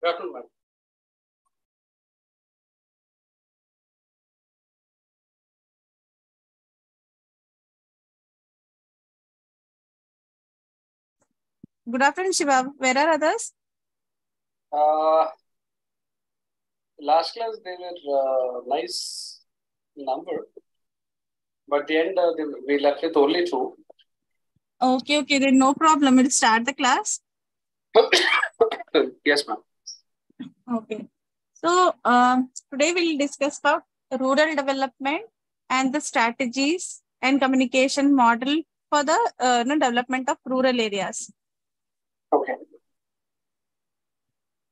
Good afternoon, ma'am. Good afternoon, Shiva. Where are others? Last class they were nice number, but at the end we left with only two. Okay, then no problem. We'll start the class. Yes, ma'am. Okay. So today we'll discuss about rural development and the strategies and communication model for the development of rural areas. Okay.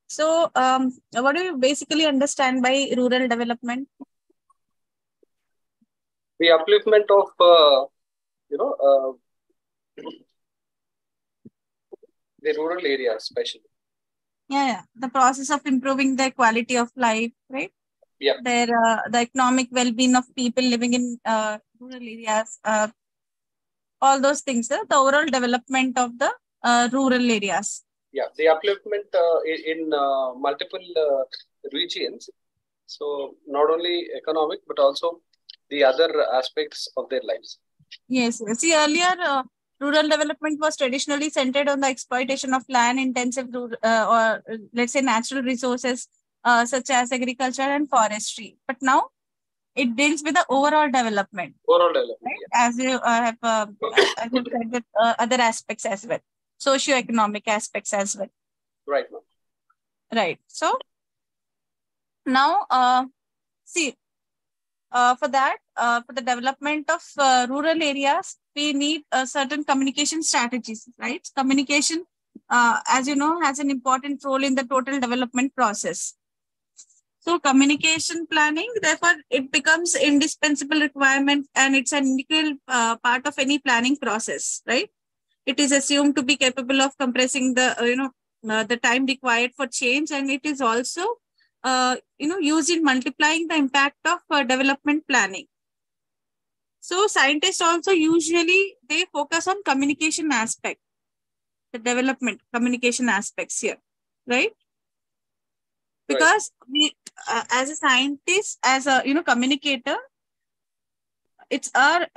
So what do you basically understand by rural development? The upliftment of the rural areas, especially. Yeah. The process of improving their quality of life, right? Yeah. Their the economic well-being of people living in rural areas. All those things, the overall development of the rural areas. Yeah, the upliftment in multiple regions. So not only economic, but also the other aspects of their lives. Yes. See, earlier rural development was traditionally centered on the exploitation of land-intensive or let's say natural resources such as agriculture and forestry. But now it deals with the overall development. Overall development, right? Yeah. As you have as you said with other aspects as well, socio-economic aspects as well. Right. Right. So now, see, for that, for the development of rural areas, we need certain communication strategies, right? Communication, as you know, has an important role in the total development process. So communication planning, therefore, it becomes indispensable requirement and it's an integral part of any planning process, right? It is assumed to be capable of compressing the, the time required for change, and it is also, used in multiplying the impact of development planning. So scientists also usually, they focus on communication aspect, the development communication aspects here, right? Because we, as a scientist, as a communicator, it's our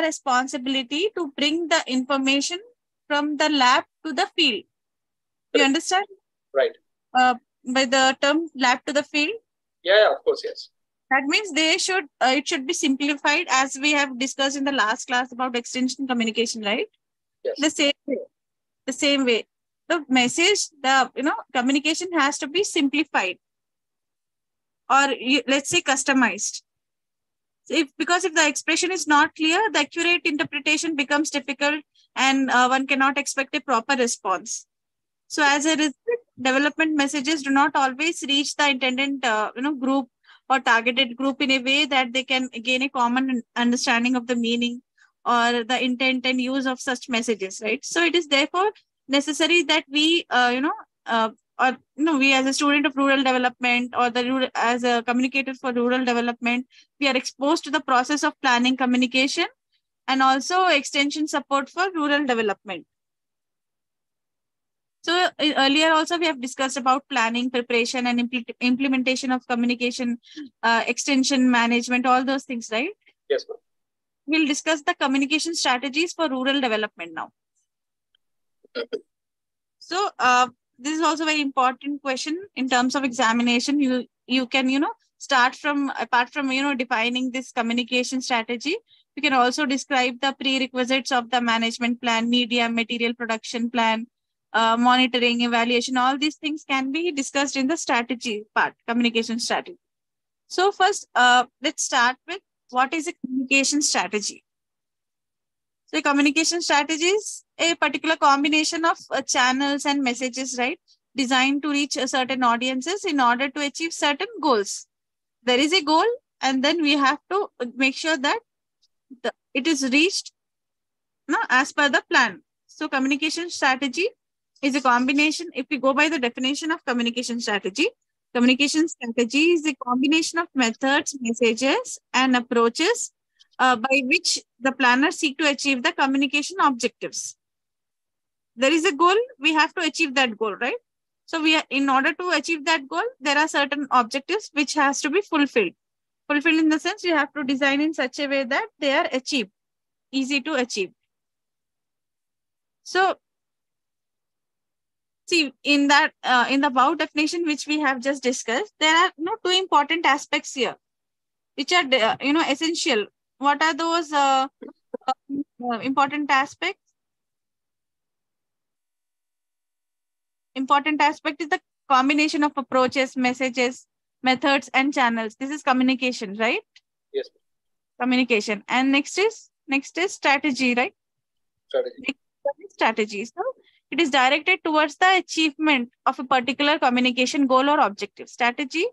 responsibility to bring the information from the lab to the field. You understand? Right. By the term lab to the field? Yeah, of course, yes. That means they should it should be simplified, as we have discussed in the last class about extension communication, right? Yes. The same way. The message, the communication has to be simplified, or let's say customized. Because if the expression is not clear, the accurate interpretation becomes difficult, and one cannot expect a proper response. So as a result, development messages do not always reach the intended group or targeted group in a way that they can gain a common understanding of the meaning or the intent and use of such messages, right? So it is therefore necessary that we, we as a student of rural development or as a communicator for rural development, we are exposed to the process of planning, communication, and also extension support for rural development. So earlier also we have discussed about planning, preparation, and implementation of communication, extension management, all those things, right? Yes, ma'am. We'll discuss the communication strategies for rural development now. So this is also a very important question in terms of examination. You can start from, apart from defining this communication strategy, you can also describe the prerequisites of the management plan, media material production plan, monitoring, evaluation. All these things can be discussed in the strategy part, communication strategy. So first, let's start with what is a communication strategy. So a communication strategy is a particular combination of channels and messages, right, designed to reach certain audiences in order to achieve certain goals. There is a goal, and then we have to make sure that it is reached as per the plan. So communication strategy is a combination. If we go by the definition of communication strategy is a combination of methods, messages, and approaches by which the planner seek to achieve the communication objectives. There is a goal, we have to achieve that goal, right? So in order to achieve that goal, there are certain objectives which has to be fulfilled. Fulfilled in the sense you have to design in such a way that they are achieved, easy to achieve. So see, in that in the above definition which we have just discussed, there are two important aspects here, which are essential. What are those important aspects? Important aspect is the combination of approaches, messages, methods, and channels. This is communication, right? Yes. Communication. And next is strategy, right? Strategy. Strategy. So it is directed towards the achievement of a particular communication goal or objective. Strategy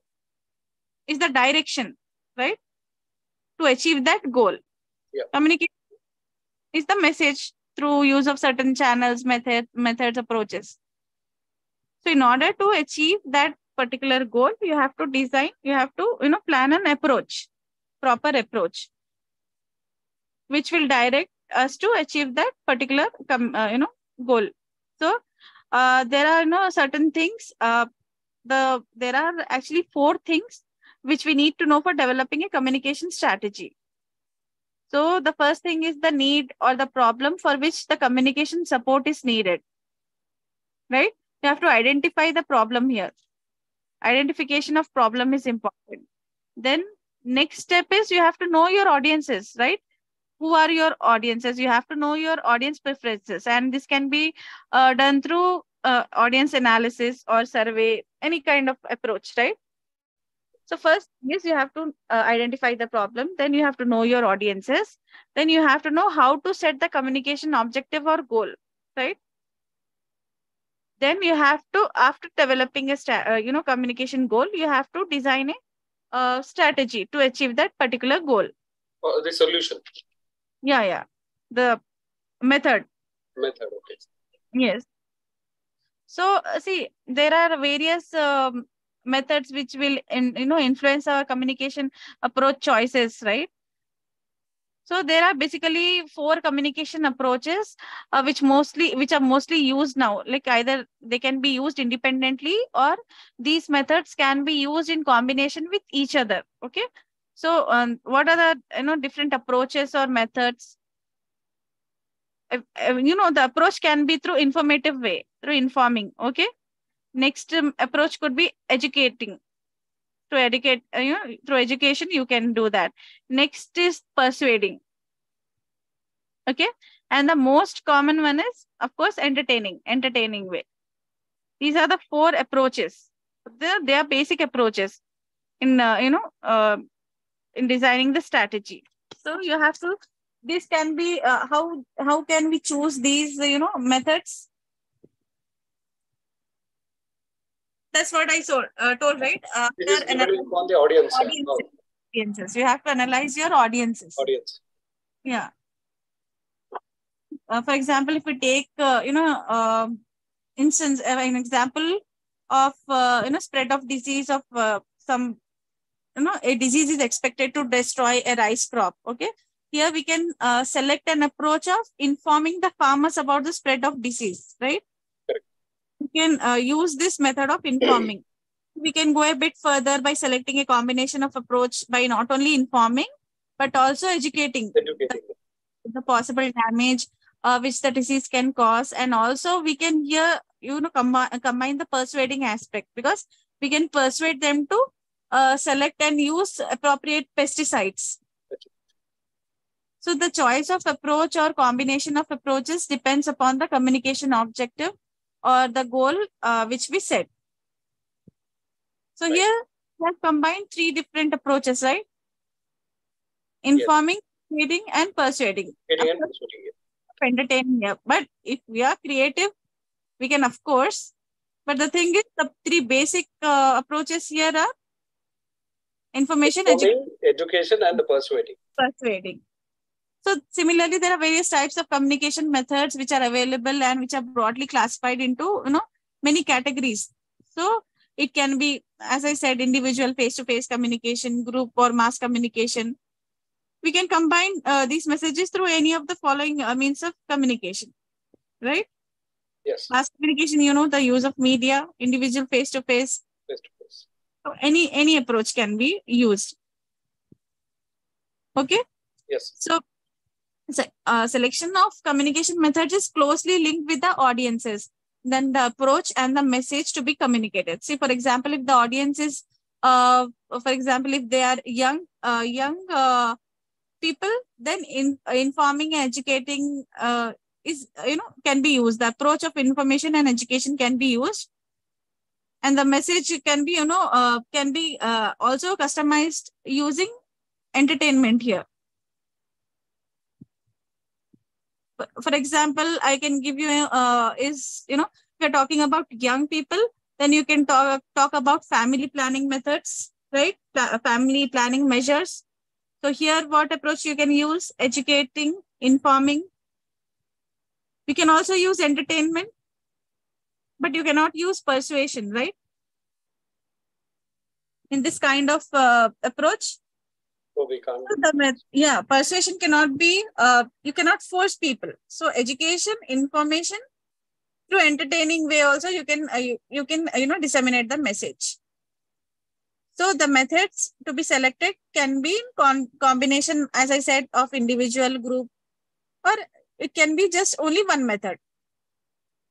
is the direction, right, to achieve that goal. Yeah. Communication is the message through use of certain channels, methods, approaches. So in order to achieve that particular goal, you have to design, you have to plan an approach, proper approach, which will direct us to achieve that particular goal. So there are certain things. There are actually 4 things which we need to know for developing a communication strategy. So the first thing is the need or the problem for which the communication support is needed, right? You have to identify the problem here. Identification of problem is important. Then next step is you have to know your audiences, right? Who are your audiences? You have to know your audience preferences, and this can be done through audience analysis or survey, any kind of approach, right? So first is you have to identify the problem, then you have to know your audiences, then you have to know how to set the communication objective or goal, right? Then you have to, after developing a communication goal, you have to design a strategy to achieve that particular goal. The solution. Yeah. The method. Okay. Yes. So see, there are various methods which will influence our communication approach choices, right? So there are basically 4 communication approaches which are mostly used now. Like either they can be used independently or these methods can be used in combination with each other. Okay. So what are the different approaches or methods? The approach can be through informative way, through informing. Okay. Next approach could be educating. To educate, through education, you can do that. Next is persuading. Okay. And the most common one is, of course, entertaining way. These are the 4 approaches. They are basic approaches in, in designing the strategy. So you have to, this can be, how can we choose these, methods? That's what I told, right? It is depending upon the audience. Audiences. You have to analyze your audiences. Audience. Yeah. For example, if we take, instance, an example of, spread of disease of some, a disease is expected to destroy a rice crop. Okay. Here we can select an approach of informing the farmers about the spread of disease, right? Correct. We can use this method of informing. We can go a bit further by selecting a combination of approach by not only informing, but also educating. The possible damage which the disease can cause. And also we can here, combine the persuading aspect, because we can persuade them to select and use appropriate pesticides. So the choice of approach or combination of approaches depends upon the communication objective or the goal which we set. So right. Here we have combined 3 different approaches, right? Informing, educating, and persuading. Entertaining, yeah. But if we are creative, we can, of course. But the thing is, the 3 basic approaches here are information, education, and persuading. So similarly, there are various types of communication methods which are available and which are broadly classified into many categories. So it can be, as I said, individual face-to-face communication, group or mass communication. We can combine these messages through any of the following means of communication, right? Yes. Mass communication, the use of media, individual face-to-face. Face-to-face. So any approach can be used. Okay. Yes. So selection of communication methods is closely linked with the audiences, then the approach and the message to be communicated. See, for example, if the audience is, for example, if they are young people, then informing and educating is can be used. The approach of information and education can be used, and the message can be also customized using entertainment here. For example, I can give you if you're talking about young people, then you can talk about family planning methods, right? Family planning measures. So here, what approach you can use? Educating, informing. We can also use entertainment, but you cannot use persuasion, right? In this kind of approach. So we can't. Persuasion cannot be, you cannot force people. So education, information, through entertaining way also you can disseminate the message. So the methods to be selected can be in combination, as I said, of individual, group, or it can be just only one method.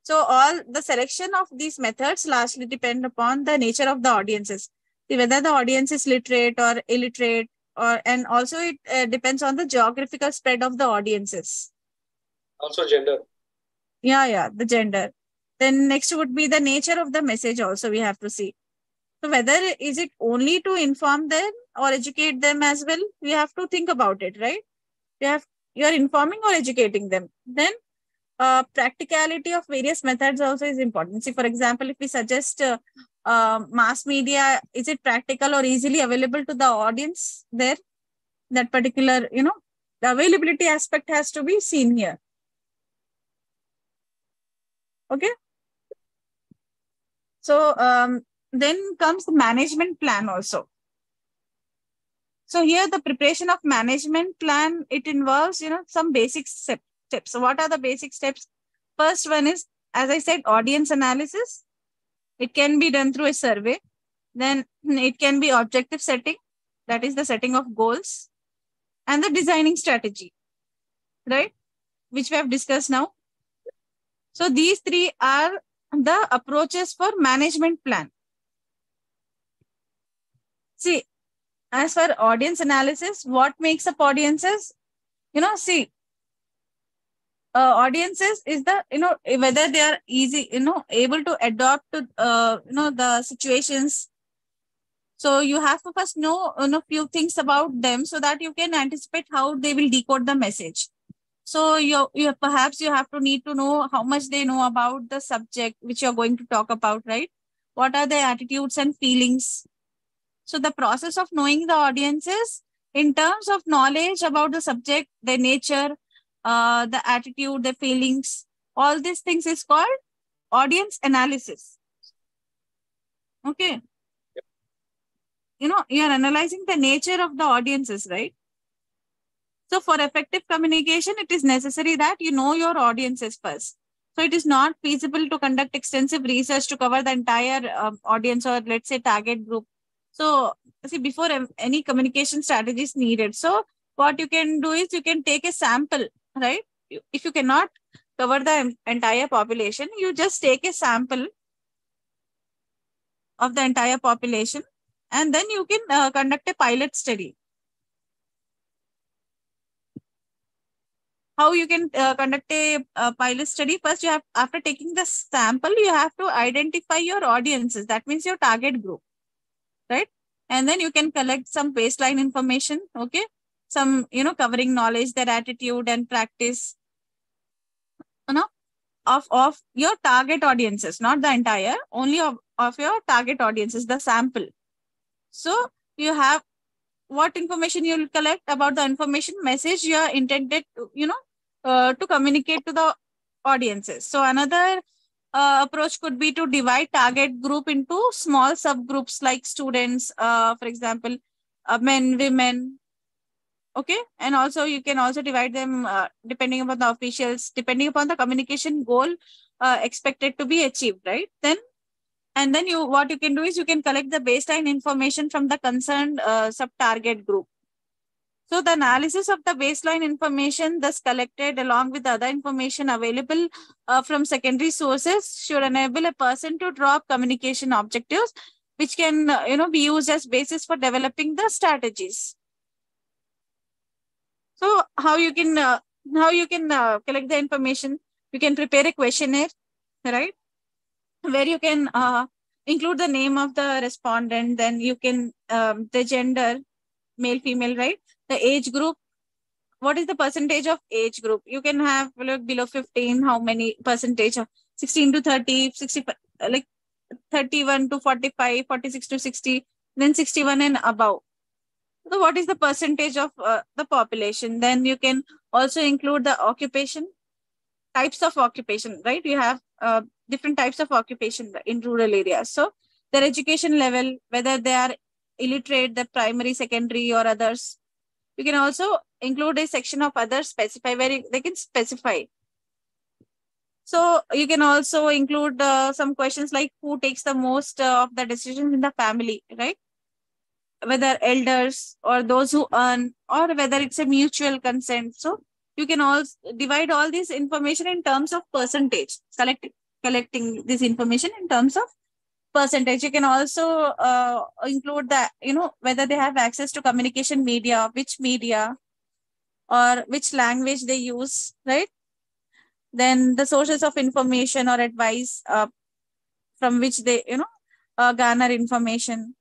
So all the selection of these methods largely depend upon the nature of the audiences. See whether the audience is literate or illiterate, and also it depends on the geographical spread of the audiences. Also gender. Yeah, the gender. Then next would be the nature of the message also we have to see. So whether is it only to inform them or educate them as well, we have to think about it, right? You're informing or educating them. Then practicality of various methods also is important. See, for example, if we suggest mass media, is it practical or easily available to the audience there? That particular, the availability aspect has to be seen here. Okay. So then comes the management plan also. So here the preparation of management plan, it involves, some basic steps. So what are the basic steps? First one is, as I said, audience analysis. It can be done through a survey. Then it can be objective setting, that is the setting of goals, and the designing strategy, right? Which we have discussed now. So these three are the approaches for management plan. See, as for audience analysis, what makes up audiences? Audiences is the, whether they are easy, able to adapt to, the situations. So you have to first know, few things about them so that you can anticipate how they will decode the message. So you perhaps you have to need to know how much they know about the subject which you're going to talk about, right? What are their attitudes and feelings? So the process of knowing the audiences in terms of knowledge about the subject, their nature, the attitude, the feelings, all these things is called audience analysis. Okay. You're analyzing the nature of the audiences, right? So for effective communication, it is necessary that you know your audiences first. So it is not feasible to conduct extensive research to cover the entire audience or let's say target group. So see, before any communication strategy is needed. So what you can do is you can take a sample, right? If you cannot cover the entire population, you just take a sample of the entire population and then you can conduct a pilot study. How you can conduct a pilot study? First, you have, after taking the sample, you have to identify your audiences. That means your target group, right? And then you can collect some baseline information, okay? Some, covering knowledge, their attitude and practice, of your target audiences, not the entire, only of your target audiences, the sample. So you have what information you will collect about the information message you are intended to, to communicate to the audiences. So another approach could be to divide target group into small subgroups like students, for example, men, women, Okay. And also you can also divide them depending upon the officials, depending upon the communication goal expected to be achieved, right? And then what you can do is you can collect the baseline information from the concerned sub-target group. So the analysis of the baseline information thus collected along with the other information available from secondary sources should enable a person to draw up communication objectives, which can be used as basis for developing the strategies. So how you can collect the information? You can prepare a questionnaire, right? Where you can include the name of the respondent, then you can the gender, male, female, right? The age group. What is the percentage of age group? You can have below 15, how many percentage of 16 to 30, 60, like 31 to 45, 46 to 60, then 61 and above. So what is the percentage of the population? Then you can also include the occupation, types of occupation, right? You have different types of occupation in rural areas. So their education level, whether they are illiterate, the primary, secondary or others. You can also include a section of others specify where they can specify. So you can also include some questions like who takes the most of the decisions in the family, right? Whether elders or those who earn, or whether it's a mutual consent. So you can also divide all this information in terms of percentage, collecting this information in terms of percentage. You can also include that, whether they have access to communication media, which media, or which language they use, right? Then the sources of information or advice from which they, garner information.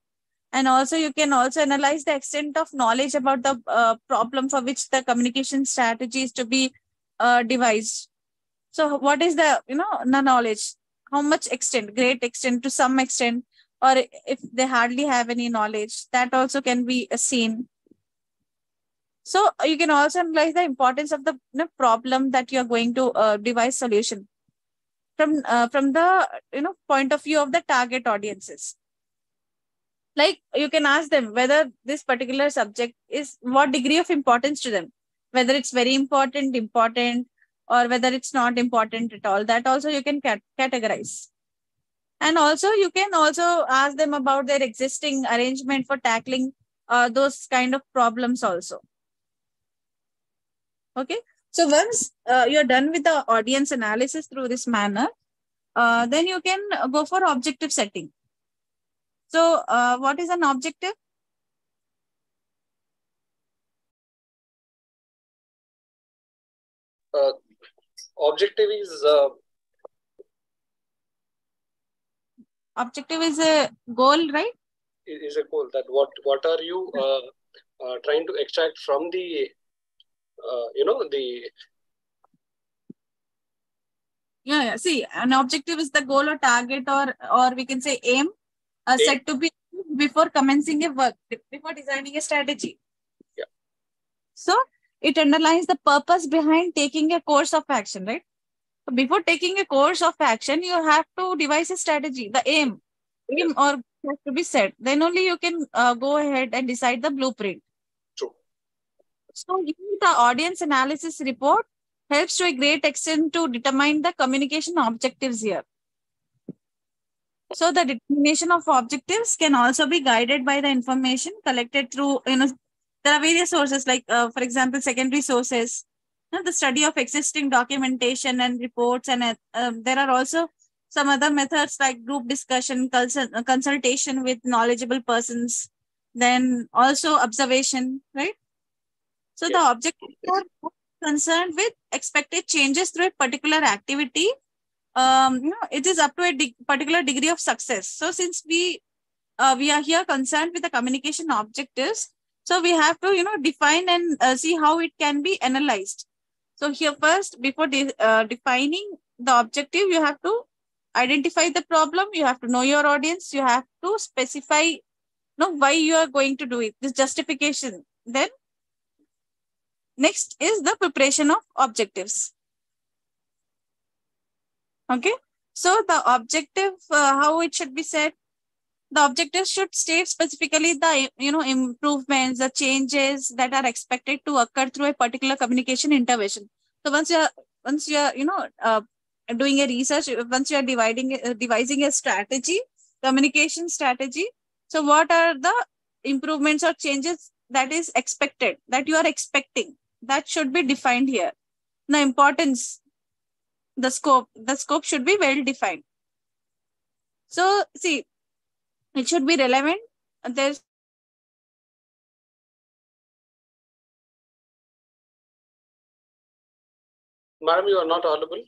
And also you can also analyze the extent of knowledge about the problem for which the communication strategy is to be devised. So what is the, the knowledge? How much extent? Great extent, to some extent, or if they hardly have any knowledge, that also can be seen. So you can also analyze the importance of the problem that you are going to devise solution from the point of view of the target audiences. Like you can ask them whether this particular subject is what degree of importance to them, whether it's very important, or whether it's not important at all. That also you can categorize. And also you can also ask them about their existing arrangement for tackling those kind of problems also. Okay. So once you're done with the audience analysis through this manner, then you can go for objective setting. So what is an objective? Objective is objective is a goal, right? Is a goal that what are you trying to extract from the the yeah. See, an objective is the goal or target, or we can say aim set to be before commencing a work, before designing a strategy. Yeah. So it underlines the purpose behind taking a course of action, right? So before taking a course of action, you have to devise a strategy, the aim Yes. or has to be set. Then only you can go ahead and decide the blueprint. True. So the audience analysis report helps to a great extent to determine the communication objectives here. So the determination of objectives can also be guided by the information collected through, there are various sources like, for example, secondary sources, the study of existing documentation and reports. And there are also some other methods like group discussion, consultation with knowledgeable persons, then also observation, right? So the objectives are concerned with expected changes through a particular activity. It is up to a particular degree of success. So since we are here concerned with the communication objectives, so we have to define and see how it can be analyzed. So here first, before defining the objective, you have to identify the problem. You have to know your audience. You have to specify why you are going to do it. This justification. Then next is the preparation of objectives. Okay. So the objective, how it should be set. The objectives should state specifically the improvements, the changes that are expected to occur through a particular communication intervention. So once you're doing a research, once you're devising a strategy, communication strategy, so what are the improvements or changes that is expected, that you are expecting, that should be defined here. The importance, the scope should be well defined. So see, it should be relevant. There's Madam, you are not audible.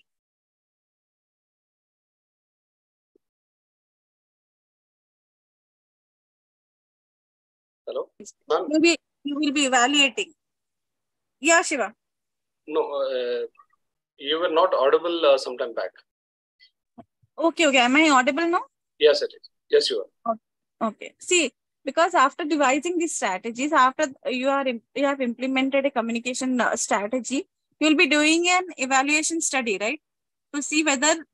Hello? Maybe you will be evaluating. Yeah, Shiva. No, you were not audible sometime back. Okay. Am I audible now? Yes, it is. Yes, you are. Okay. See, because after devising these strategies, after you have implemented a communication strategy, you will be doing an evaluation study, right? To see whether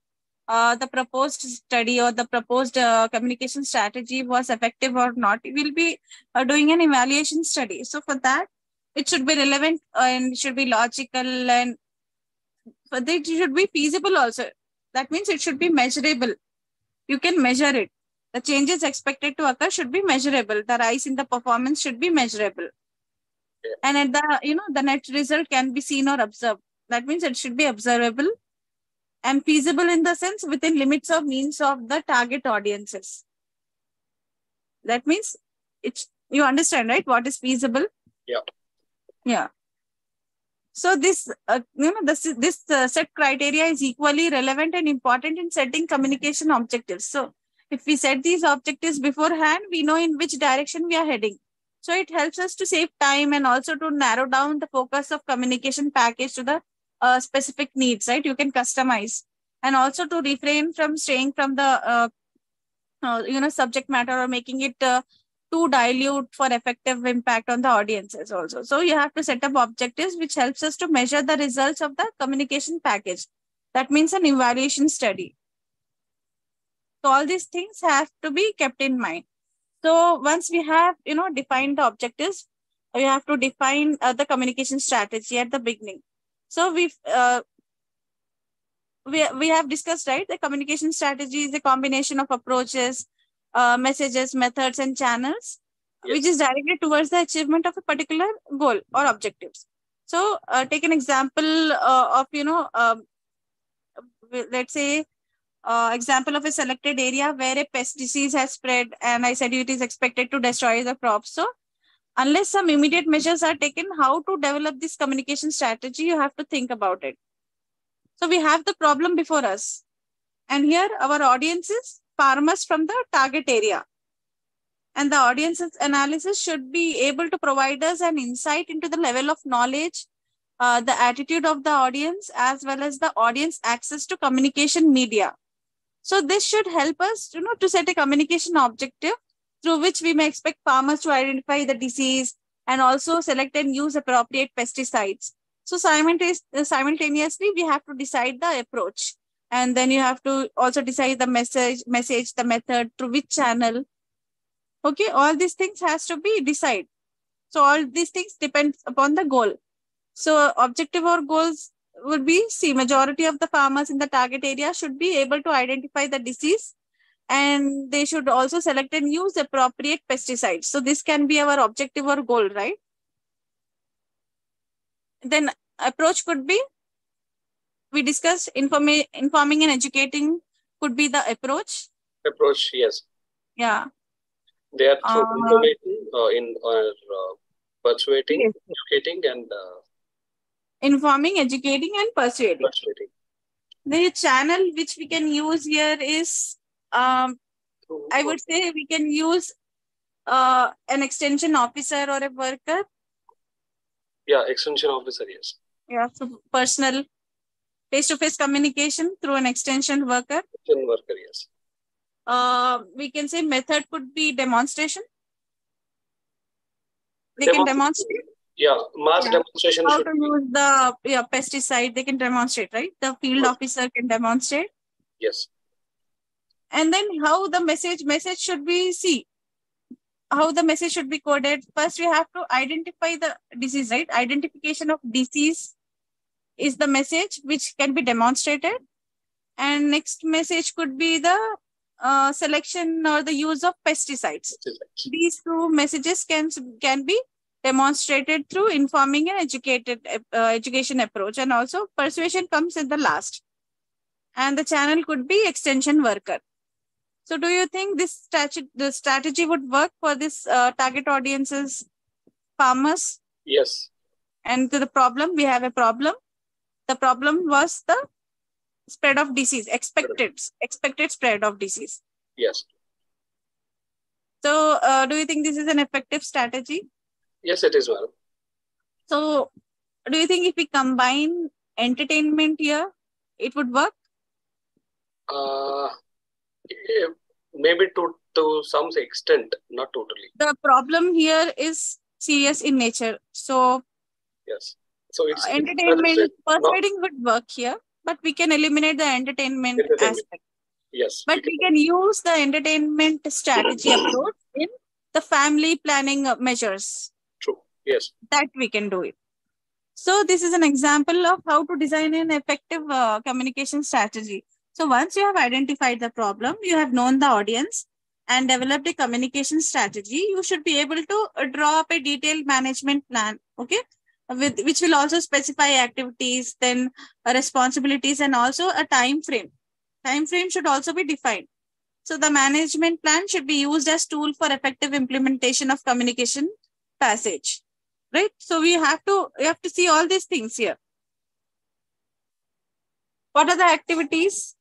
the proposed study or the proposed communication strategy was effective or not. We will be doing an evaluation study. So for that, it should be relevant and should be logical, and for that it should be feasible also. That means it should be measurable. You can measure it. The changes expected to occur should be measurable. The rise in the performance should be measurable. Yeah. And at the net result can be seen or observed. That means it should be observable and feasible in the sense within limits of means of the target audiences. That means you understand, right? What is feasible? Yeah. Yeah. So this set criteria is equally relevant and important in setting communication objectives. So if we set these objectives beforehand, we know in which direction we are heading. So it helps us to save time and also to narrow down the focus of communication package to the specific needs, right? You can customize, and also to refrain from straying from the subject matter or making it too dilute for effective impact on the audiences also. So you have to set up objectives which helps us to measure the results of the communication package. That means an evaluation study. So all these things have to be kept in mind. So once we have defined the objectives, we have to define the communication strategy at the beginning. So we have discussed, right? The communication strategy is a combination of approaches, messages, methods, and channels, yes, which is directed towards the achievement of a particular goal or objectives. So take an example of, let's say, example of a selected area where a pest disease has spread, and I said it is expected to destroy the crops. So unless some immediate measures are taken, how to develop this communication strategy, you have to think about it. So we have the problem before us. And here our audience is farmers from the target area. And the audience's analysis should be able to provide us an insight into the level of knowledge, the attitude of the audience, as well as the audience access to communication media. So this should help us, to set a communication objective through which we may expect farmers to identify the disease and also select and use appropriate pesticides. So simultaneously, we have to decide the approach. And then you have to also decide the message, the method, through which channel. Okay, all these things has to be decided. So all these things depend upon the goal. So objective or goals would be, majority of the farmers in the target area should be able to identify the disease, and they should also select and use appropriate pesticides. So this can be our objective or goal, right? Then approach could be, we discussed informing and educating could be the approach. Approach, yes. Yeah. They are through information persuading, yes, educating, and informing, educating, and persuading. The channel which we can use here is, I would say we can use an extension officer or a worker. Yeah, extension officer, yes. Yeah, so personal face-to-face communication through an extension worker. Extension worker, yes. We can say method could be demonstration. They can demonstrate. Yeah, mass demonstration. How to use the pesticide, they can demonstrate, right? The field officer can demonstrate. Yes. And then how the message should be, see, how the message should be coded. First, we have to identify the disease, right? Identification of disease is the message which can be demonstrated. And next message could be the selection or the use of pesticides. These two messages can be demonstrated through informing and education approach. And also persuasion comes in the last. And the channel could be extension worker. So do you think the strategy would work for this target audiences, farmers? Yes. And to the problem, we have a problem. The problem was the spread of disease, expected spread of disease. Yes. So do you think this is an effective strategy? Yes, it is well. So do you think if we combine entertainment here, it would work? Maybe to some extent, not totally. The problem here is serious in nature. So yes. So it's entertainment, persuading would work here, but we can eliminate the entertainment aspect. Yes. But we can use the entertainment strategy approach in the family planning measures. True. Yes. That we can do it. So this is an example of how to design an effective communication strategy. So once you have identified the problem, you have known the audience and developed a communication strategy, you should be able to draw up a detailed management plan, okay, which will also specify activities, then responsibilities, and also a time frame. Time frame should also be defined. So the management plan should be used as tool for effective implementation of communication passage, right? So we have to see all these things here. What are the activities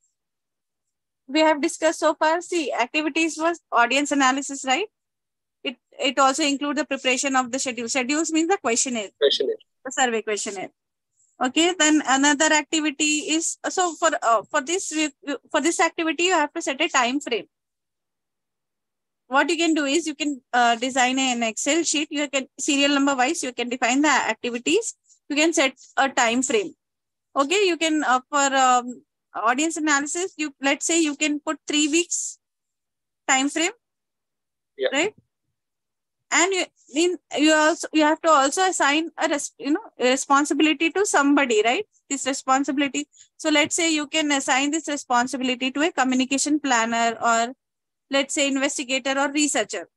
we have discussed so far? See, activities was audience analysis, right? It also includes the preparation of the schedule. Schedules means the questionnaire. The survey questionnaire. Okay, then another activity is, so for this activity, you have to set a time frame. What you can do is you can design an Excel sheet. You can serial number wise, you can define the activities. You can set a time frame. Okay, you can for audience analysis, let's say you can put 3 weeks time frame, right? And you have to also assign a responsibility to somebody, right? This responsibility. So let's say you can assign this responsibility to a communication planner, or let's say investigator or researcher.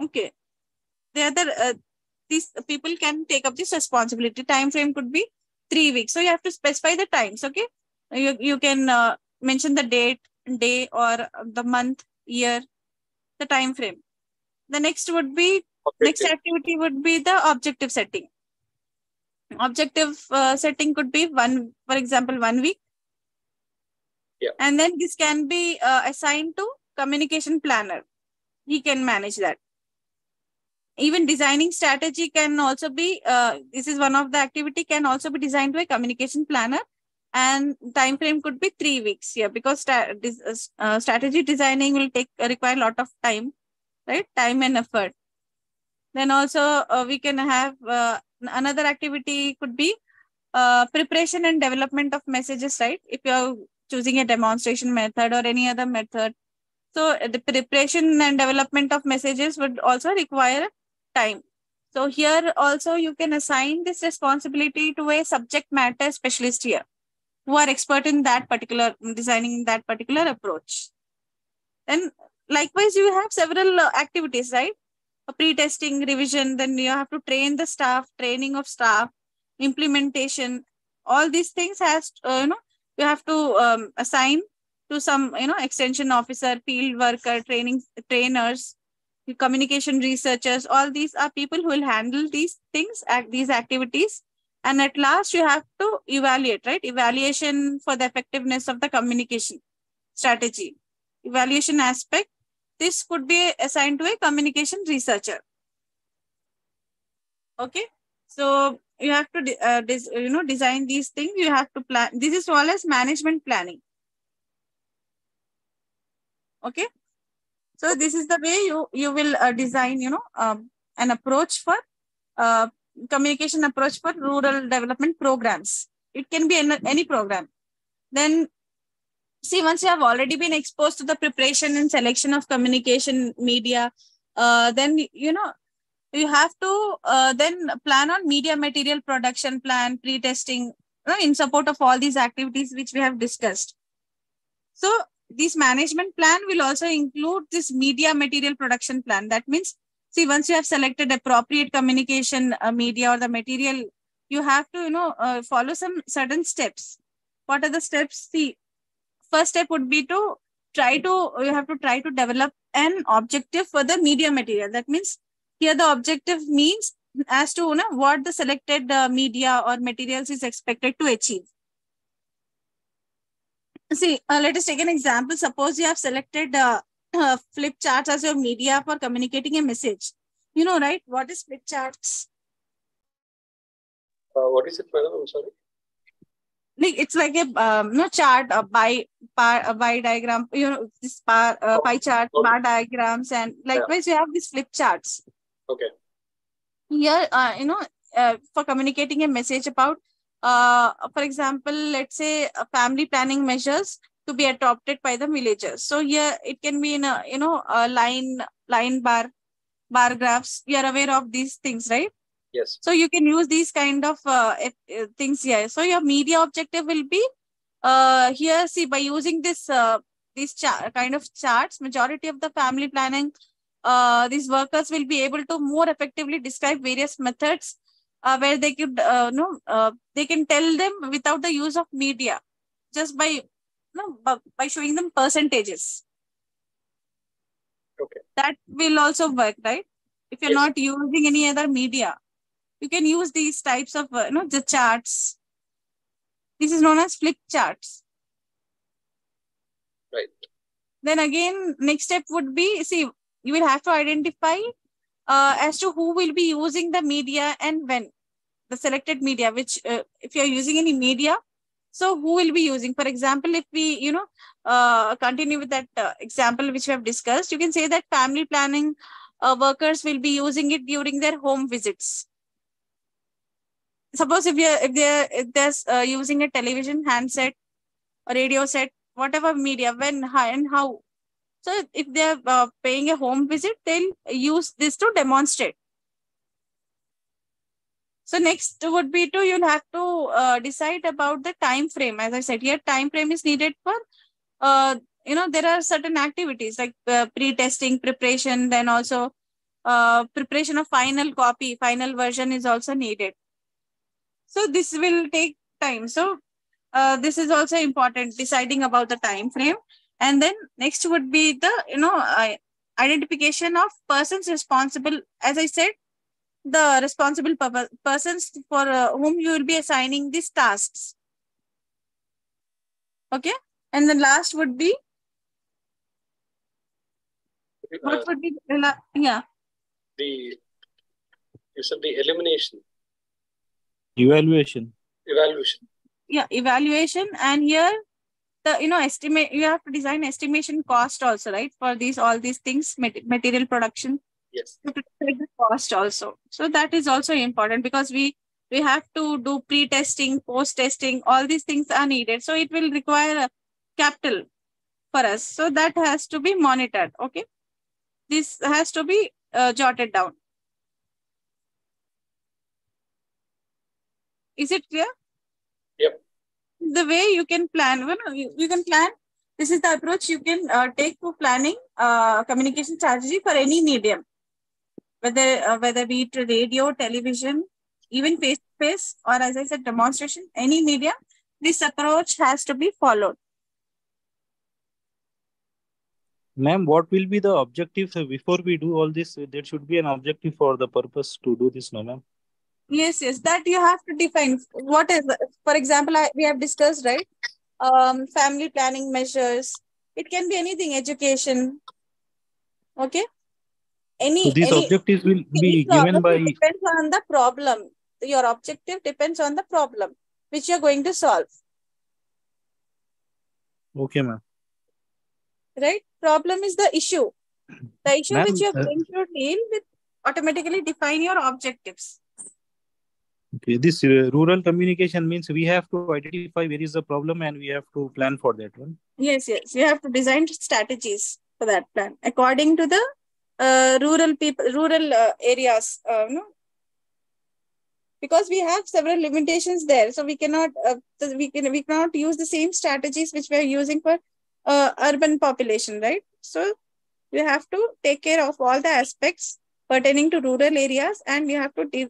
Okay, these people can take up this responsibility. Time frame could be 3 weeks. So you have to specify the times. Okay, you can mention the date, day, or the month, year, the time frame. The next activity would be the objective setting. Objective setting could be for example, 1 week. Yeah. And then this can be assigned to communication planner. He can manage that. Even designing strategy can also be, this is one of the activity, can also be designed to a communication planner, and time frame could be 3 weeks here, because strategy designing will require a lot of time, right? Time and effort. Then also we can have another activity could be preparation and development of messages, right? If you're choosing a demonstration method or any other method. So the preparation and development of messages would also require time. So here also you can assign this responsibility to a subject matter specialist here, who are expert in that particular, designing that particular approach. Then likewise, you have several activities, right? Pre-testing, revision, then you have to train the staff, training of staff, implementation. All these things has, you have to assign to some, extension officer, field worker, trainers, communication researchers. All these are people who will handle these things, these activities. And at last, you have to evaluate, right? Evaluation for the effectiveness of the communication strategy. Evaluation aspect. This could be assigned to a communication researcher. Okay. So you have to, design these things. You have to plan. This is all as management planning. Okay. So this is the way you will design, an approach for communication approach for rural development programs. It can be any program. Then see, once you have already been exposed to the preparation and selection of communication media, then you have to then plan on media material production plan, pre-testing, in support of all these activities which we have discussed. So this management plan will also include this media material production plan. That means, see, once you have selected appropriate communication media or the material, you have to follow some certain steps. What are the steps? See, first step would be you have to try to develop an objective for the media material. That means here the objective means as to what the selected media or materials is expected to achieve. See, let us take an example. Suppose you have selected flip charts as your media for communicating a message. You know, right? What is flip charts? What is it, madam? I'm sorry. Like it's like a chart, a by diagram. This pie chart, Okay. bar diagrams, and likewise you have these flip charts. Okay. Here, for communicating a message about, for example, let's say family planning measures to be adopted by the villagers. So here it can be in a line bar graphs. You are aware of these things, right? Yes. So you can use these kind of things here. So your media objective will be here. See, by using this kind of charts, majority of the family planning, these workers will be able to more effectively describe various methods where they could they can tell them without the use of media, just by by showing them percentages. Okay. That will also work, right? If you're not using any other media, you can use these types of the charts. This is known as flip charts. Right. Then again, next step would be, see, you will have to identify as to who will be using the media and when. The selected media, which if you're using any media, so who will be using? For example, if we continue with that example which we have discussed, you can say that family planning workers will be using it during their home visits. Suppose if they're using a television handset, a radio set, whatever media, when, how, and how. So if they're paying a home visit, they'll use this to demonstrate. So next would be you'll have to decide about the time frame. As I said, here time frame is needed for, there are certain activities like pre-testing, preparation, then also preparation of final copy, final version is also needed. So this will take time. So this is also important, deciding about the time frame. And then next would be the, identification of persons responsible. As I said, the responsible persons for whom you will be assigning these tasks. Okay. And the last would be, what would be, yeah. You said the elimination. Evaluation. Yeah, evaluation. And here, the estimate, you have to design estimation cost also, right? For all these things, material production. Yes. To calculate the cost also. So that is also important, because we have to do pre-testing, post-testing, all these things are needed. So it will require a capital for us. So that has to be monitored. Okay. This has to be jotted down. Is it clear? Yep. The way you can plan, you can plan. This is the approach you can take to planning communication strategy for any medium. Whether be it radio, television, even face-to-face, or as I said, demonstration, any media, this approach has to be followed. Ma'am, what will be the objective before we do all this? There should be an objective for the purpose to do this, no, ma'am? Yes, that you have to define. What is, for example, we have discussed, right? Family planning measures. It can be anything, education. Okay. So these objectives will be given by... Depends on the problem. Your objective depends on the problem which you're going to solve. Okay, ma'am. Right? Problem is the issue. The issue which you're going to deal with automatically define your objectives. Okay, this rural communication means we have to identify where is the problem and we have to plan for that one. Yes, yes. You have to design strategies for that plan according to the rural people, rural areas. Because we have several limitations there, so we cannot use the same strategies which we are using for urban population, right? So you have to take care of all the aspects pertaining to rural areas, and you have to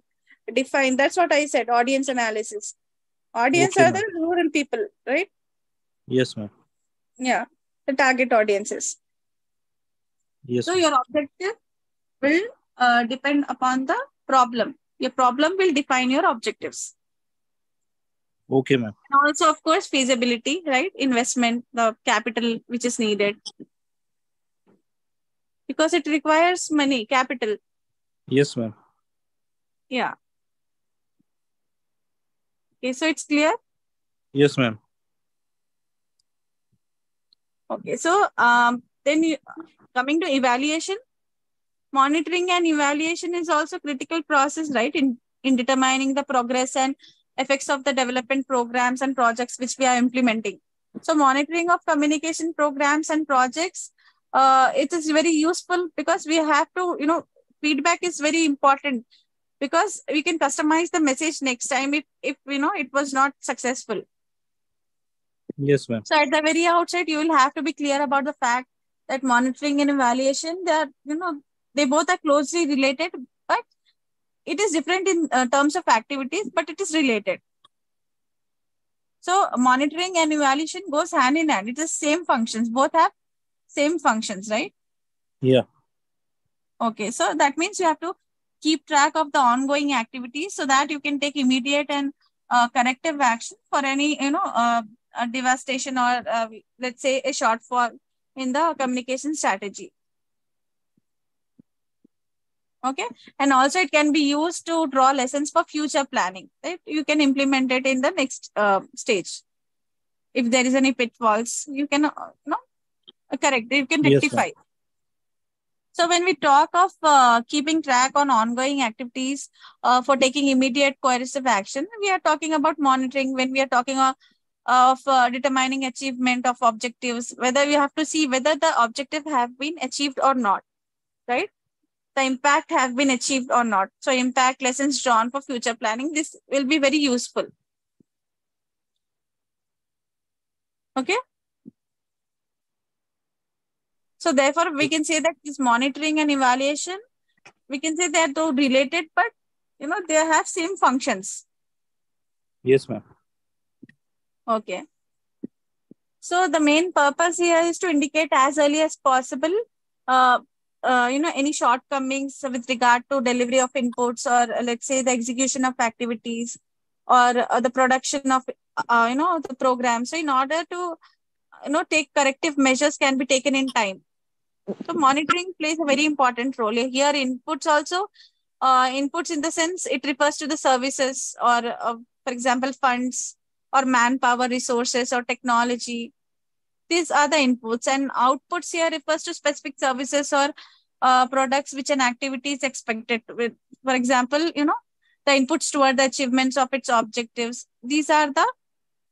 define. That's what I said. Audience analysis. Audience Okay, are ma'am. the rural people, right? Yes, ma'am. Yeah, the target audiences. Yes, So ma'am. your objective will depend upon the problem. Your problem will define your objectives. Okay, ma'am. And also, of course, feasibility, right? Investment, the capital which is needed, because it requires money, capital. Yes, ma'am. Yeah. Okay, so it's clear. Yes, ma'am. Okay, so then coming to evaluation, monitoring and evaluation is also critical process, right? In determining the progress and effects of the development programs and projects which we are implementing. So monitoring of communication programs and projects, it is very useful because we have to, feedback is very important, because we can customize the message next time if it was not successful. Yes, ma'am. So at the very outset, you will have to be clear about the fact that monitoring and evaluation, they both are closely related, but it is different in terms of activities, but it is related. So monitoring and evaluation goes hand in hand. It is same functions. Both have same functions, right? Yeah. Okay. So that means you have to keep track of the ongoing activities so that you can take immediate and corrective action for any, a devastation or let's say a shortfall in the communication strategy. Okay. And also it can be used to draw lessons for future planning, right? You can implement it in the next stage. If there is any pitfalls, you can correct, you can Yes, ma'am. rectify. So when we talk of keeping track on ongoing activities for taking immediate coercive action, we are talking about monitoring. When we are talking of determining achievement of objectives, whether we have to see whether the objective have been achieved or not, right? The impact have been achieved or not. So impact lessons drawn for future planning. This will be very useful. Okay. So therefore, we can say that this monitoring and evaluation, we can say they are though related, but they have same functions. Yes, ma'am. Okay. So the main purpose here is to indicate as early as possible, any shortcomings with regard to delivery of inputs, or let's say the execution of activities, or the production of, the program. So in order to, take corrective measures can be taken in time. So monitoring plays a very important role here. Inputs also, inputs in the sense it refers to the services or, for example, funds or manpower resources or technology. These are the inputs, and outputs here refers to specific services or products which an activity is expected with. For example, the inputs toward the achievements of its objectives. These are the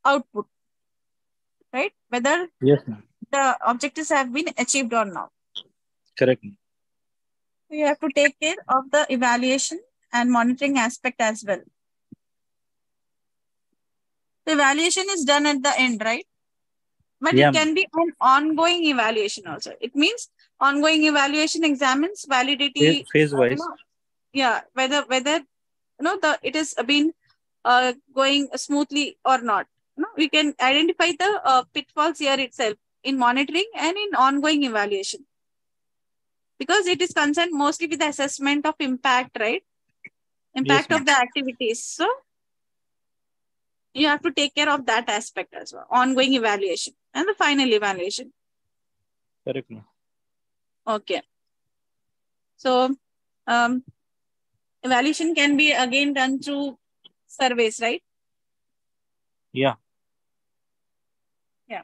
output, right? Whether Yes, ma'am. the objectives have been achieved or not. Correct. So you have to take care of the evaluation and monitoring aspect as well. The evaluation is done at the end, right? But Yeah, it can be an ongoing evaluation also. It means ongoing evaluation examines validity. phase wise. Whether it is been going smoothly or not. We can identify the pitfalls here itself in monitoring and in ongoing evaluation, because it is concerned mostly with the assessment of impact, right? Impact Yes, of the activities. So you have to take care of that aspect as well. Ongoing evaluation and the final evaluation. correct, ma'am. Okay. So evaluation can be again done through surveys, right? Yeah. Yeah.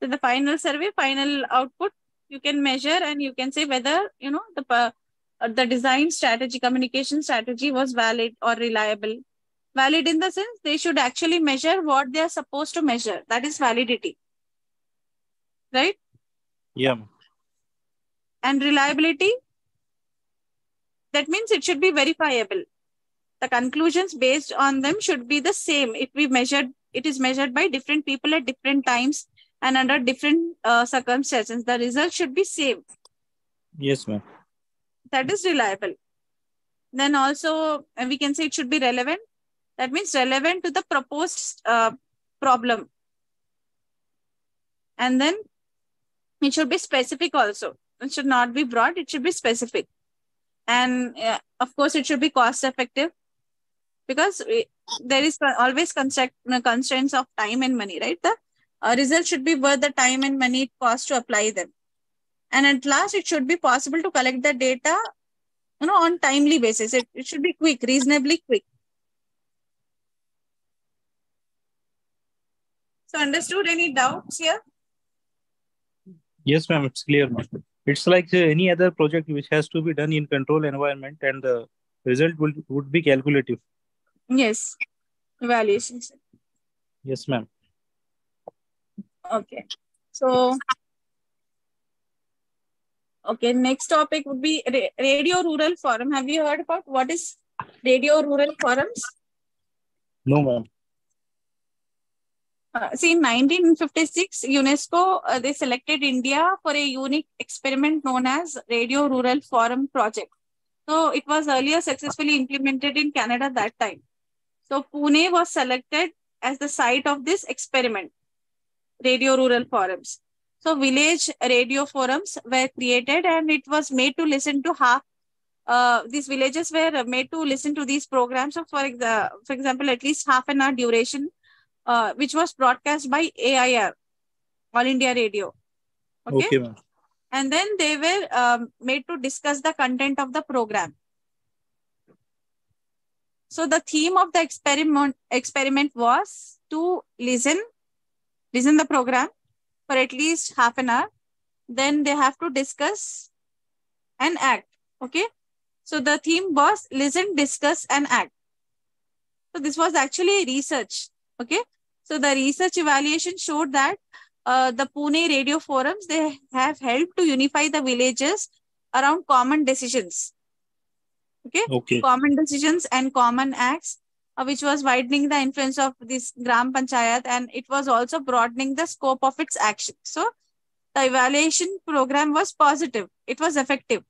So the final survey, final output, you can measure and you can say whether, the the design strategy, communication strategy was valid or reliable. Valid in the sense they should actually measure what they are supposed to measure. That is validity, right? Yeah. And reliability, that means it should be verifiable. The conclusions based on them should be the same. If we measured, it is measured by different people at different times and under different circumstances. The result should be same. Yes, ma'am. That is reliable. Then also we can say it should be relevant. That means relevant to the proposed problem. And then it should be specific also. It should not be broad, it should be specific. And of course, it should be cost effective, because there is always constraints of time and money, right? The result should be worth the time and money it costs to apply them. And at last, it should be possible to collect the data, on timely basis. It should be quick, reasonably quick. So understood? Any doubts here? Yes, ma'am. It's clear, ma'am. It's like any other project which has to be done in control environment, and the result would be calculative. Yes. Evaluations. Yes, ma'am. Okay. So, okay, next topic would be Radio Rural Forum. Have you heard about what is Radio Rural Forums? No, ma'am. See, in 1956, UNESCO, they selected India for a unique experiment known as Radio Rural Forum Project. So it was earlier successfully implemented in Canada that time. So Pune was selected as the site of this experiment, Radio Rural Forums. So village radio forums were created, and it was made to listen to these villages were made to listen to these programs. So for example, at least half an hour duration, which was broadcast by AIR, All India Radio. Okay, ma'am. And then they were made to discuss the content of the program. So the theme of the experiment was to listen the program for at least half an hour. Then they have to discuss and act. Okay. So the theme was listen, discuss, and act. So this was actually research. Okay. So the research evaluation showed that the Pune radio forums, they have helped to unify the villages around common decisions. Okay. Common decisions and common acts, which was widening the influence of this Gram Panchayat, and it was also broadening the scope of its action. So the evaluation program was positive. It was effective.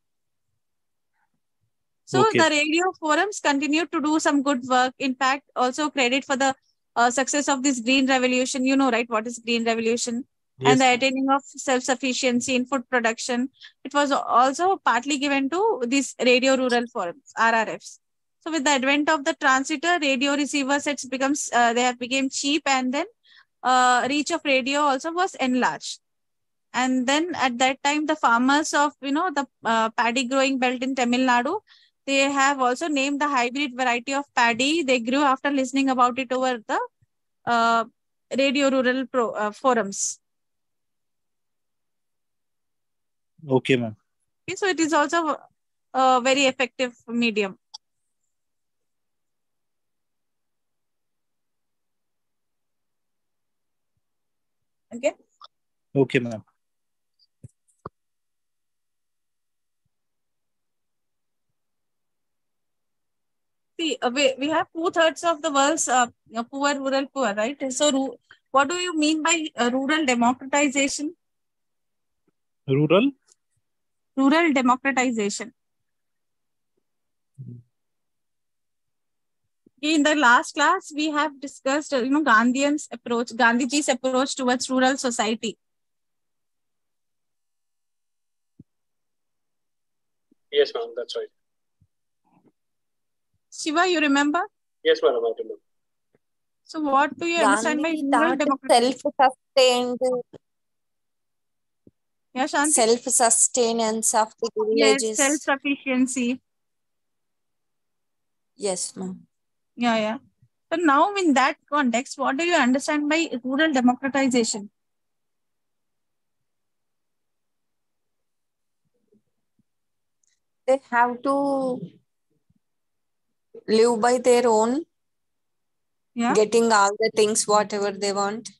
So the radio forums continued to do some good work. In fact, also credit for the success of this green revolution. You know, right? What is green revolution? Yes. And the attaining of self-sufficiency in food production. It was also partly given to these radio rural forums, RRFs. So with the advent of the transmitter, radio receiver sets they have become cheap, and then reach of radio also was enlarged. And then at that time, the farmers of, the paddy growing belt in Tamil Nadu, they have also named the hybrid variety of paddy they grew after listening about it over the radio rural forums. Okay, ma'am. Okay, so it is also a very effective medium. Okay. Okay, ma'am. See, we have 2/3 of the world's poor, rural poor, right? So what do you mean by rural democratization? Rural? Rural democratization. In the last class, we have discussed, Gandhiji's approach towards rural society. Yes, ma'am, that's right. Shiva, you remember? Yes, madam, I remember. So what do you understand by rural democratization? Self-sustained. Yeah, Shanti? Self-sustenance of the villages. Yes, self-sufficiency. Yes, ma'am. Yeah. So now in that context, what do you understand by rural democratization? They have to live by their own, Yeah. getting all the things whatever they want.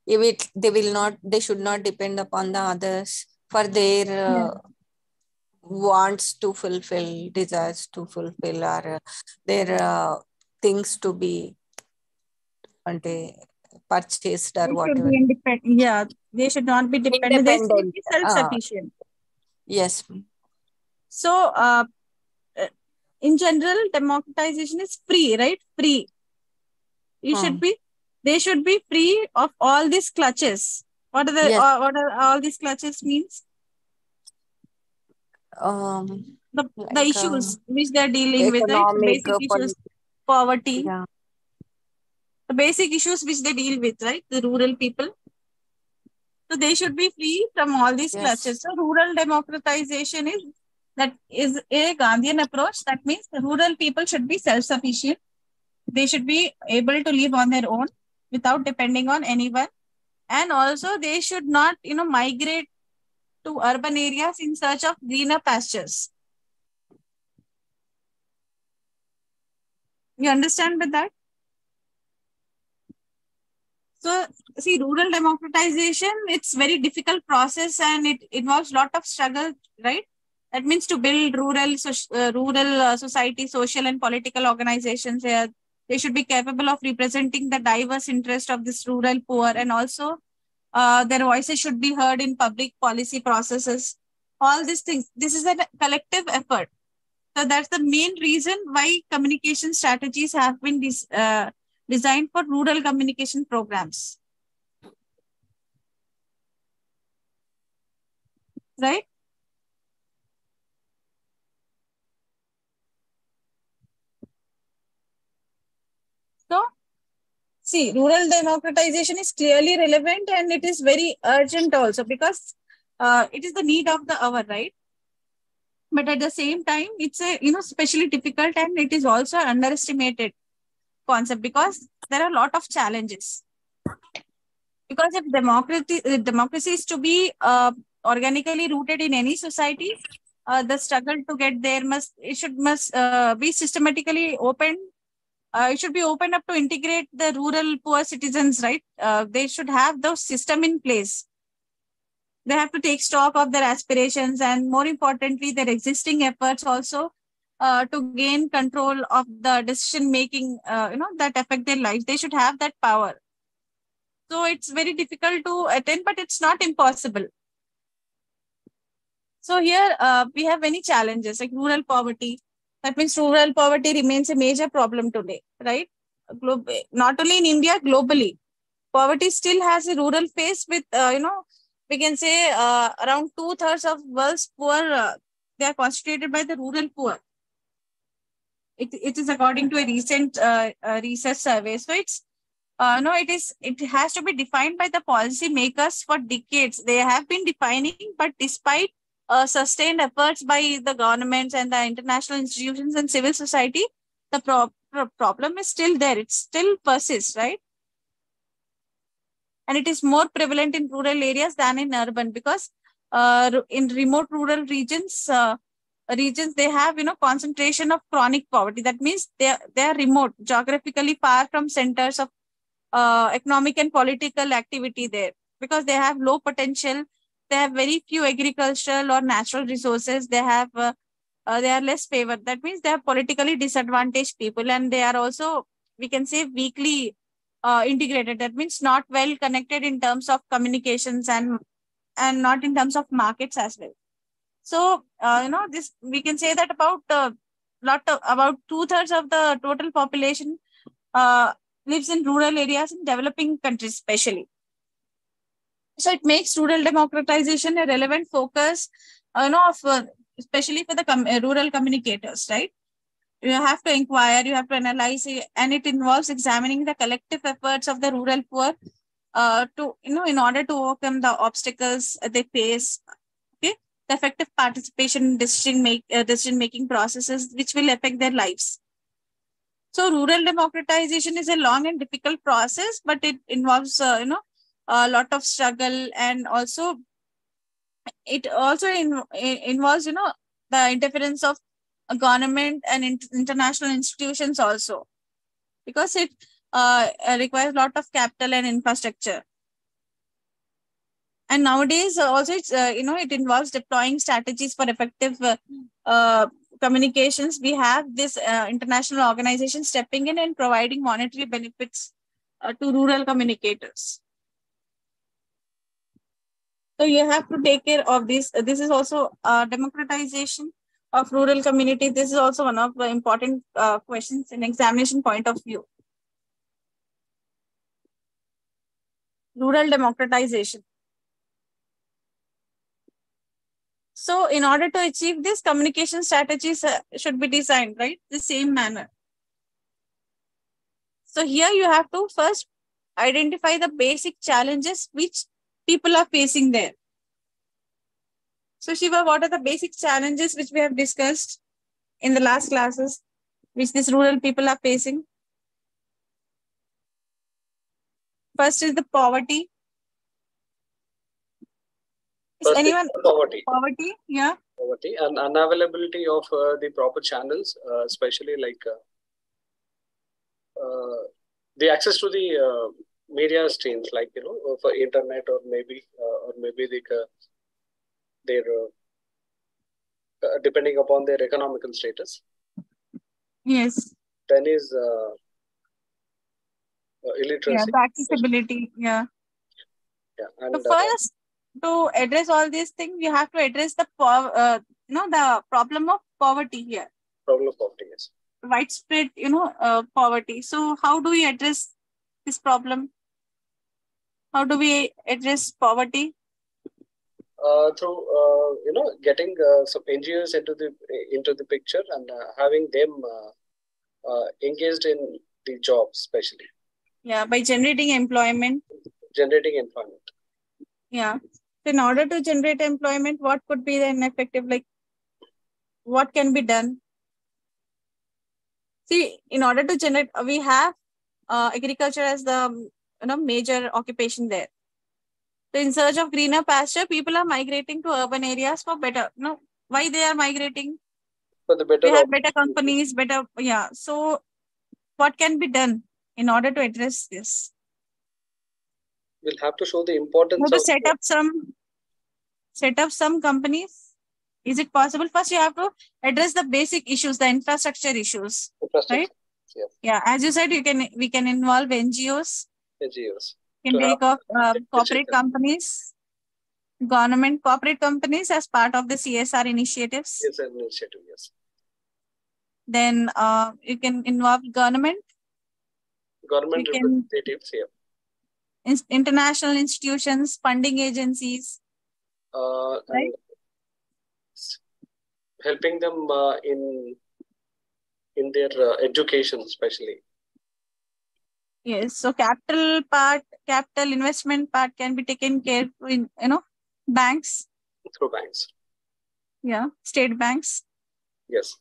If it, they should not depend upon the others for their Yeah. wants to fulfill, desires to fulfill, or their things to be ante, purchased or They should whatever. be independent. Yeah. They should not be dependent. They should Independent. be self-sufficient. Yes. So, uh, in general, democratization is free, right? Free. They should be free of all these clutches. Yes. What are all these clutches means? The Like issues which they're dealing with, right? The economic, basic issues, political. poverty, Yeah. the basic issues which they deal with, right? The rural people. So they should be free from all these clutches. Yes. So rural democratization is a Gandhian approach. That means the rural people should be self-sufficient. They should be able to live on their own without depending on anyone. And also they should not, migrate to urban areas in search of greener pastures. You understand with that? So, see, rural democratization, it's very difficult process and it involves lot of struggle, right? That means to build rural society, social and political organizations here. They should be capable of representing the diverse interest of this rural poor, and also their voices should be heard in public policy processes. All these things. This is a collective effort. So that's the main reason why communication strategies have been designed for rural communication programs. Right? So, see, rural democratization is clearly relevant and it is very urgent also, because it is the need of the hour, right? But at the same time, it's especially difficult, and it is also underestimated concept because there are a lot of challenges. Because if democracy is to be organically rooted in any society, the struggle to get there must be systematically open. It should be opened up to integrate the rural poor citizens, right? They should have those system in place. They have to take stock of their aspirations and, more importantly, their existing efforts also to gain control of the decision making, that affect their lives. They should have that power. So it's very difficult to attain, but it's not impossible. So here we have many challenges like rural poverty. That means rural poverty remains a major problem today, right? Not only in India, globally. Poverty still has a rural face with, we can say around 2/3 of world's poor, they are constituted by the rural poor. It is according to a recent research survey. So it has to be defined by the policy makers for decades. They have been defining, but despite sustained efforts by the governments and the international institutions and civil society, the problem is still there. It still persists, right? And it is more prevalent in rural areas than in urban, because in remote rural regions, they have concentration of chronic poverty. That means they are remote, geographically far from centers of economic and political activity there, because they have low potential. They have very few agricultural or natural resources. They are less favored. That means they are politically disadvantaged people, and they are also, we can say, weakly integrated. That means not well connected in terms of communications and not in terms of markets as well. So this, we can say that about about 2/3 of the total population lives in rural areas in developing countries, especially. So it makes rural democratization a relevant focus, especially for the rural communicators, right? You have to inquire, you have to analyze it, and it involves examining the collective efforts of the rural poor in order to overcome the obstacles they face. Okay, the effective participation in decision making processes which will affect their lives. So rural democratization is a long and difficult process, but it involves a lot of struggle, and also it also involves the interference of a government and international institutions also, because it requires a lot of capital and infrastructure. And nowadays also it's it involves deploying strategies for effective communications. We have this international organization stepping in and providing monetary benefits to rural communicators. So you have to take care of this. This is also democratization of rural community. This is also one of the important questions in examination point of view. Rural democratization. So in order to achieve this, communication strategies should be designed, right? The same manner. So here you have to first identify the basic challenges which people are facing there. So Shiva, what are the basic challenges which we have discussed in the last classes, which these rural people are facing? First is the poverty. Is First anyone poverty. Poverty, yeah. Poverty and unavailability of the proper channels, especially like the access to the media streams, like for internet or maybe their depending upon their economical status. Yes. Then is illiteracy. Yeah, the accessibility. Yeah. Yeah. And So first, to address all these things, you have to address the the problem of poverty here. Problem of poverty, yes. Widespread, poverty. So how do we address this problem? How do we address poverty? Through getting some NGOs into the picture and having them engaged in the jobs, especially. Yeah, by generating employment. Generating employment. Yeah. So in order to generate employment, what could be the effective, like what can be done? See, in order to generate, we have agriculture as the major occupation there. So in search of greener pasture, people are migrating to urban areas for better. Why they are migrating? For the better. We have better companies, better. Yeah. So what can be done in order to address this? We'll have to show the importance of set up some companies. Is it possible? First, you have to address the basic issues, the infrastructure issues, right? Yes. Yeah, as you said, we can involve NGOs. Can take off corporate companies, government corporate companies as part of the CSR initiatives. CSR initiative, yes. Then you can involve government. Government representatives here. International institutions, funding agencies. Right? Helping them in their education, especially. Yes. So capital investment part can be taken care in banks. Through banks. Yeah, state banks. Yes.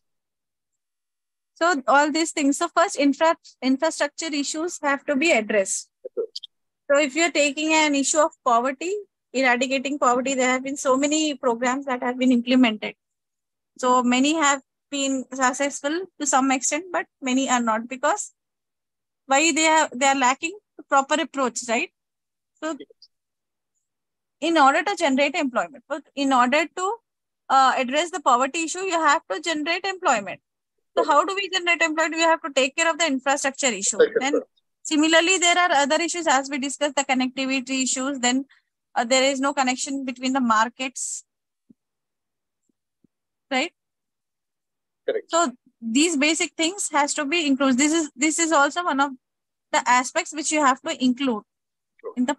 So all these things. So first, infrastructure issues have to be addressed. So if you're taking an issue of poverty, eradicating poverty, there have been so many programs that have been implemented. So many have been successful to some extent, but many are not, because why they are lacking proper approach, right? So in order to generate employment, in order to address the poverty issue, you have to generate employment. So how do we generate employment? We have to take care of the infrastructure issue. Then similarly, there are other issues as we discussed, the connectivity issues. Then there is no connection between the markets, right? Correct. So these basic things has to be included. This is also one of the aspects which you have to include in the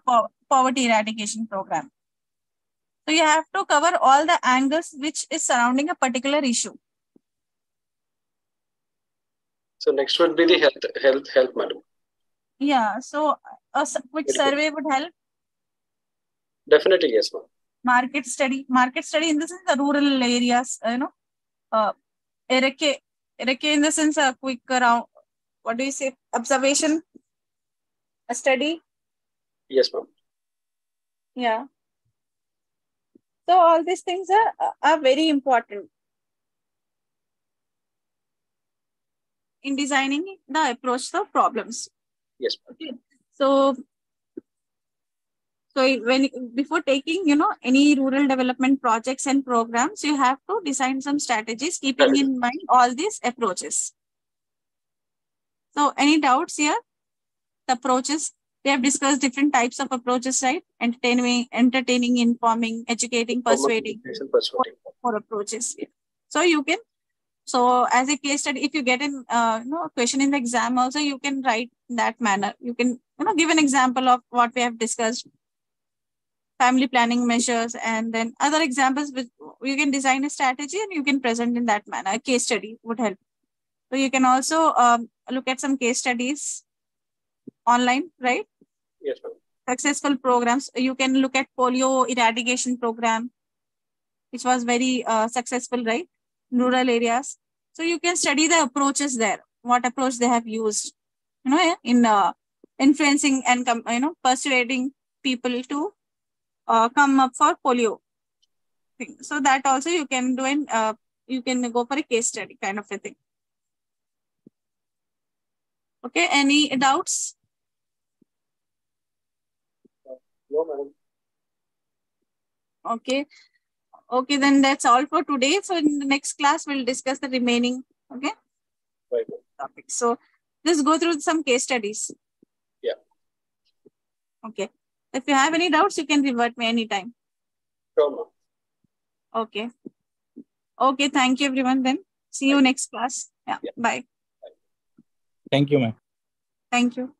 poverty eradication program. So you have to cover all the angles which is surrounding a particular issue. So next would be the health, madam. Yeah. So a quick survey would help. Definitely, yes, ma'am. Market study in the sense the rural areas, Ereke in the sense a quick around, what do you say, observation, a study. Yes, ma'am. Yeah. So all these things are very important. in designing the approach to problems. Yes. Okay. So before taking, any rural development projects and programs, you have to design some strategies, keeping in mind all these approaches. So any doubts here? The approaches, we have discussed different types of approaches, right? Entertaining, informing, educating, persuading. Four approaches. So you can, as a case study, if you get an question in the exam also, you can write in that manner. You can give an example of what we have discussed, family planning measures, and then other examples which you can design a strategy and you can present in that manner. A case study would help. So you can also look at some case studies online, right? Yes, ma'am. Successful programs. You can look at polio eradication program, which was very successful, right? In rural areas. So you can study the approaches there, what approach they have used, in influencing and persuading people to come up for polio thing. So that also you can do, and you can go for a case study kind of a thing. Okay, any doubts? No, madam. Okay. Okay, then that's all for today. So in the next class, we'll discuss the remaining, okay, Right. topics. So just go through some case studies. Yeah. Okay. If you have any doubts, you can revert me anytime. Sure, ma'am. Okay. Okay, thank you everyone then. See you next class. Yeah. Bye. Thank you, ma'am. Thank you.